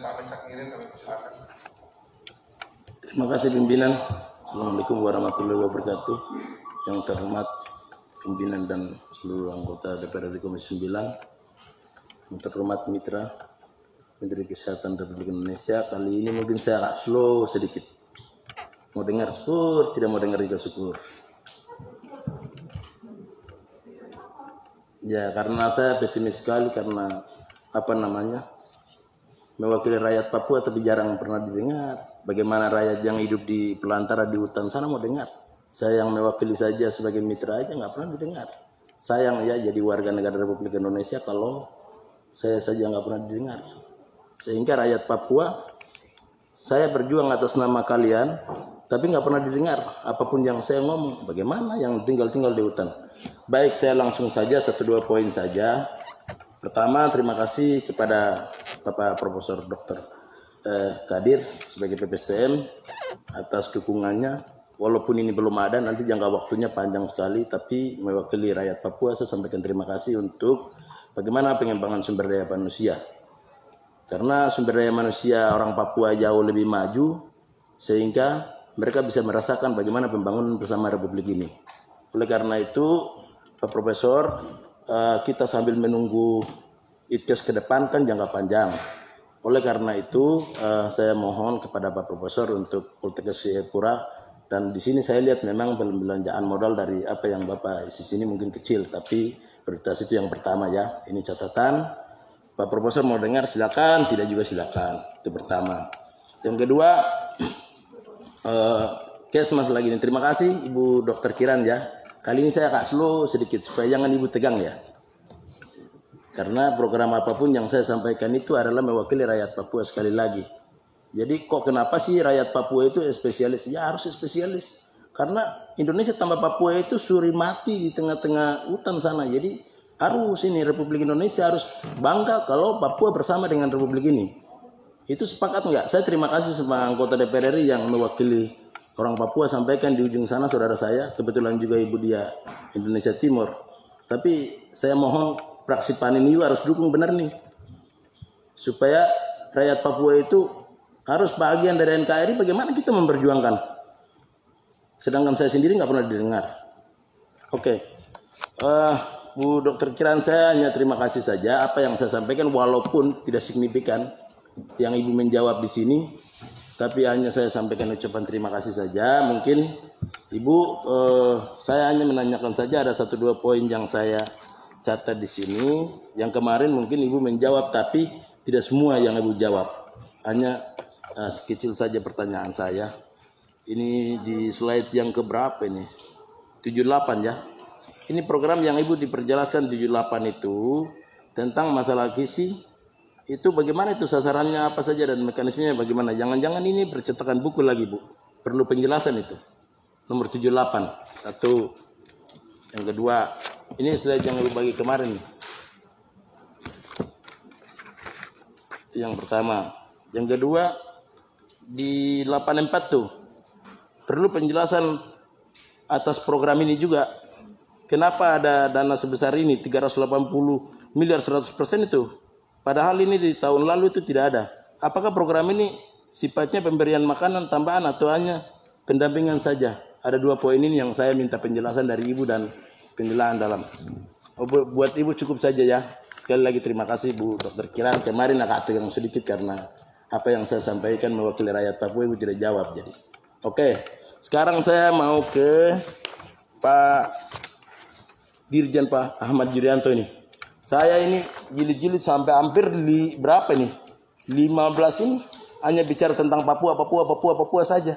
kemudian Pak Mesak Ngirin, kami persilakan. Terima kasih pimpinan. Assalamualaikum warahmatullahi wabarakatuh. Yang terhormat pimpinan dan seluruh anggota DPRD Komisi 9, yang terhormat mitra Menteri Kesehatan Republik Indonesia. Kali ini mungkin saya agak slow sedikit. Mau dengar syukur, tidak mau dengar juga syukur. Ya, karena saya pesimis sekali karena mewakili rakyat Papua tapi jarang pernah didengar. Bagaimana rakyat yang hidup di pelantara di hutan sana mau dengar? Saya yang mewakili saja sebagai mitra aja nggak pernah didengar. Sayang ya jadi warga negara Republik Indonesia kalau saya saja nggak pernah didengar. Sehingga rakyat Papua, saya berjuang atas nama kalian, tapi nggak pernah didengar apapun yang saya ngomong. Bagaimana yang tinggal di hutan? Baik, saya langsung saja 1-2 poin saja. Pertama, terima kasih kepada Bapak Profesor Dr. Kadir sebagai PPSTM atas dukungannya. Walaupun ini belum ada, nanti jangka waktunya panjang sekali, tapi mewakili rakyat Papua saya sampaikan terima kasih untuk bagaimana pengembangan sumber daya manusia. Karena sumber daya manusia orang Papua jauh lebih maju, sehingga mereka bisa merasakan bagaimana pembangunan bersama Republik ini. Oleh karena itu, Pak Profesor, kita sambil menunggu ITKES ke depan kan jangka panjang. Oleh karena itu, saya mohon kepada Pak Profesor untuk Poltekkes Jayapura, dan di sini saya lihat memang pembelanjaan modal dari apa yang Bapak isi sini mungkin kecil, tapi prioritas itu yang pertama ya. Ini catatan. Pak Profesor mau dengar silakan, tidak juga silakan. Itu pertama. Yang kedua, Kesmas lagi nih. Terima kasih Ibu Dr. Kiran ya. Kali ini saya agak slow sedikit supaya jangan Ibu tegang ya. Karena program apapun yang saya sampaikan itu adalah mewakili rakyat Papua sekali lagi. Jadi kok kenapa sih rakyat Papua itu spesialis? Ya harus spesialis. Karena Indonesia tambah Papua itu suri mati di tengah-tengah hutan sana. Jadi harus ini Republik Indonesia harus bangga kalau Papua bersama dengan Republik ini. Itu sepakat nggak? Saya terima kasih sama anggota DPR RI yang mewakili orang Papua, sampaikan di ujung sana saudara saya, kebetulan juga ibu dia Indonesia Timur. Tapi saya mohon fraksi PAN ini juga harus dukung benar nih. Supaya rakyat Papua itu harus bagian dari NKRI, bagaimana kita memperjuangkan. Sedangkan saya sendiri nggak pernah didengar. Oke. Bu Dr. Kiran, saya hanya terima kasih saja apa yang saya sampaikan walaupun tidak signifikan yang Ibu menjawab di sini, tapi hanya saya sampaikan ucapan terima kasih saja. Mungkin Ibu, saya hanya menanyakan saja ada 1-2 poin yang saya catat di sini. Yang kemarin mungkin Ibu menjawab, tapi tidak semua yang Ibu jawab. Hanya sekecil saja pertanyaan saya. Ini di slide yang keberapa ini? 78 ya. Ini program yang Ibu diperjelaskan 78 itu tentang masalah gizi. Itu bagaimana itu sasarannya apa saja dan mekanismenya bagaimana? Jangan-jangan ini percetakan buku lagi Bu. Perlu penjelasan itu. Nomor 78. Satu. Yang kedua, ini slide yang Ibu bagi kemarin. Itu yang pertama. Yang kedua, di 84 tuh. Perlu penjelasan atas program ini juga. Kenapa ada dana sebesar ini 380 miliar 100% itu? Padahal ini di tahun lalu itu tidak ada. Apakah program ini sifatnya pemberian makanan tambahan atau hanya pendampingan saja? Ada 2 poin ini yang saya minta penjelasan dari Ibu dan penjelasan dalam. Buat Ibu cukup saja ya. Sekali lagi terima kasih Bu Dr. Kiran. Kemarin agak tegang sedikit karena apa yang saya sampaikan mewakili rakyat Papua Ibu tidak jawab jadi. Oke, sekarang saya mau ke Pak Dirjen Pak Ahmad Yuryanto ini. Saya ini jilid-jilid sampai hampir berapa nih? 15 ini hanya bicara tentang Papua saja.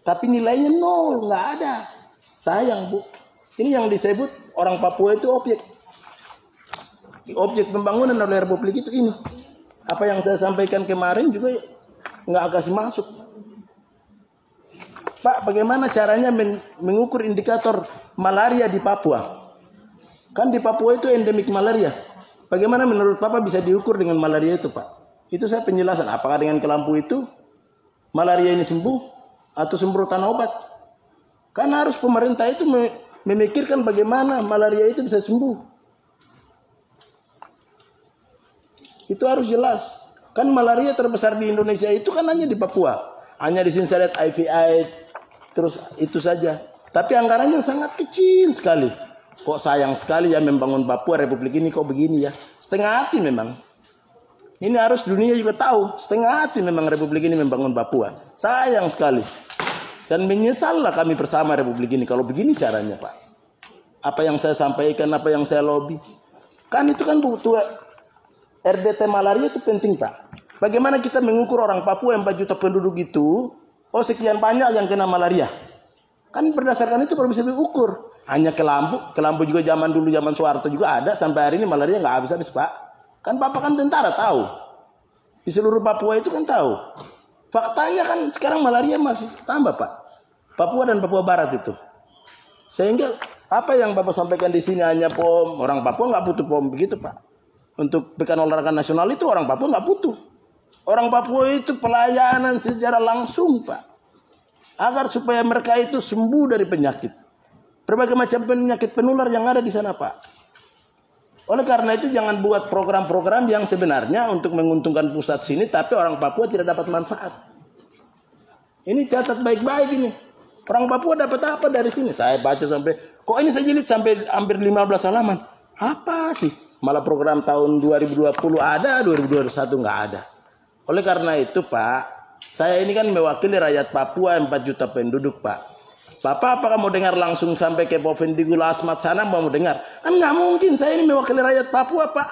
Tapi nilainya 0, nggak ada. Sayang Bu. Ini yang disebut orang Papua itu objek pembangunan oleh Republik itu ini. Apa yang saya sampaikan kemarin juga nggak kasih masuk. Pak, bagaimana caranya mengukur indikator malaria di Papua? Kan di Papua itu endemik malaria. Bagaimana menurut Bapak bisa diukur dengan malaria itu Pak? Itu saya penjelasan. Apakah dengan kelampu itu malaria ini sembuh atau semprotan obat? Kan harus pemerintah itu memikirkan bagaimana malaria itu bisa sembuh. Itu harus jelas. Kan malaria terbesar di Indonesia itu kan hanya di Papua. Hanya di sini saya lihat HIV/AIDS, terus itu saja. Tapi anggarannya sangat kecil sekali. Kok sayang sekali ya membangun Papua Republik ini kok begini ya. Setengah hati memang. Ini harus dunia juga tahu. Setengah hati memang Republik ini membangun Papua. Sayang sekali. Dan menyesallah kami bersama Republik ini kalau begini caranya, Pak. Apa yang saya sampaikan, apa yang saya lobby. Kan itu kan butuh RDT malaria itu penting, Pak. Bagaimana kita mengukur orang Papua yang 4 juta penduduk itu, oh sekian banyak yang kena malaria. Kan berdasarkan itu baru bisa diukur. Hanya Kelambu juga zaman dulu, zaman Soeharto juga ada. Sampai hari ini malaria nggak habis-habis, Pak. Kan Bapak kan tentara, tahu. Di seluruh Papua itu kan tahu. Faktanya kan sekarang malaria masih tambah, Pak. Papua dan Papua Barat itu. Sehingga apa yang Bapak sampaikan di sini hanya POM. Orang Papua nggak butuh POM begitu, Pak. Untuk Pekan Olahraga Nasional itu orang Papua nggak butuh. Orang Papua itu pelayanan secara langsung, Pak. Agar supaya mereka itu sembuh dari penyakit. Berbagai macam penyakit penular yang ada di sana, Pak. Oleh karena itu jangan buat program-program yang sebenarnya untuk menguntungkan pusat sini, tapi orang Papua tidak dapat manfaat. Ini catat baik-baik ini. Orang Papua dapat apa dari sini? Saya baca sampai, kok ini saya jilid sampai hampir 15 halaman. Apa sih? Malah program tahun 2020 ada, 2021 nggak ada. Oleh karena itu, Pak, saya ini kan mewakili rakyat Papua 4 juta penduduk, Pak. Bapak apakah mau dengar langsung sampai ke Bovendigul Asmat sana mau dengar? Kan nggak mungkin, saya ini mewakili rakyat Papua, Pak.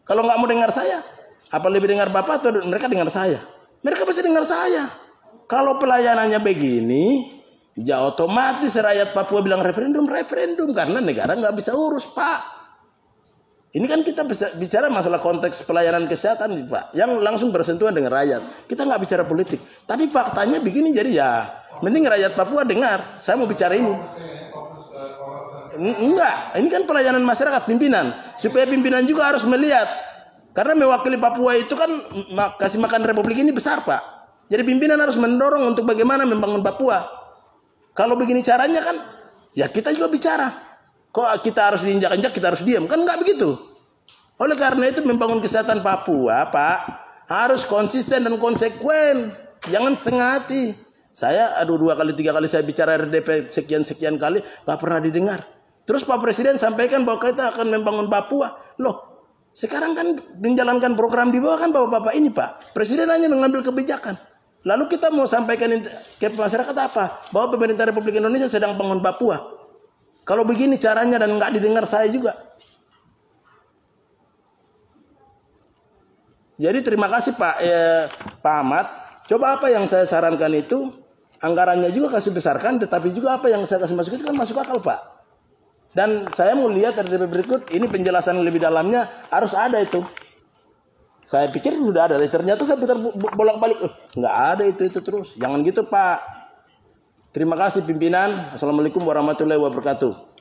Kalau nggak mau dengar saya, apa lebih dengar Bapak atau mereka dengar saya? Mereka pasti dengar saya. Kalau pelayanannya begini, ya otomatis rakyat Papua bilang referendum karena negara nggak bisa urus, Pak. Ini kan kita bicara masalah konteks pelayanan kesehatan, Pak, yang langsung bersentuhan dengan rakyat. Kita nggak bicara politik. Tapi faktanya begini, jadi ya mending rakyat Papua dengar. Saya mau bicara ini. Enggak, ini kan pelayanan masyarakat, pimpinan. Supaya pimpinan juga harus melihat. Karena mewakili Papua itu kan kasih makan Republik ini besar, Pak. Jadi pimpinan harus mendorong untuk bagaimana membangun Papua. Kalau begini caranya kan, ya kita juga bicara. Kok kita harus diinjak-injak, kita harus diam? Kan nggak begitu. Oleh karena itu membangun kesehatan Papua, Pak, harus konsisten dan konsekuen. Jangan setengah hati. Saya, 2 kali 3 kali saya bicara RDP sekian-sekian kali, nggak pernah didengar. Terus Pak Presiden sampaikan bahwa kita akan membangun Papua. Loh, sekarang kan menjalankan program di bawah kan bapak-bapak ini, Pak. Presiden hanya mengambil kebijakan. Lalu kita mau sampaikan ke masyarakat apa? Bahwa pemerintah Republik Indonesia sedang bangun Papua. Kalau begini caranya dan nggak didengar saya juga. Jadi terima kasih Pak Ahmad. Coba apa yang saya sarankan itu, anggarannya juga kasih besarkan, tetapi juga apa yang saya kasih masuk itu kan masuk akal, Pak. Dan saya mau lihat RDP berikut, ini penjelasan lebih dalamnya harus ada itu. Saya pikir sudah ada, ternyata saya putar bolak-balik, nggak ada itu terus. Jangan gitu, Pak. Terima kasih pimpinan. Assalamualaikum warahmatullahi wabarakatuh.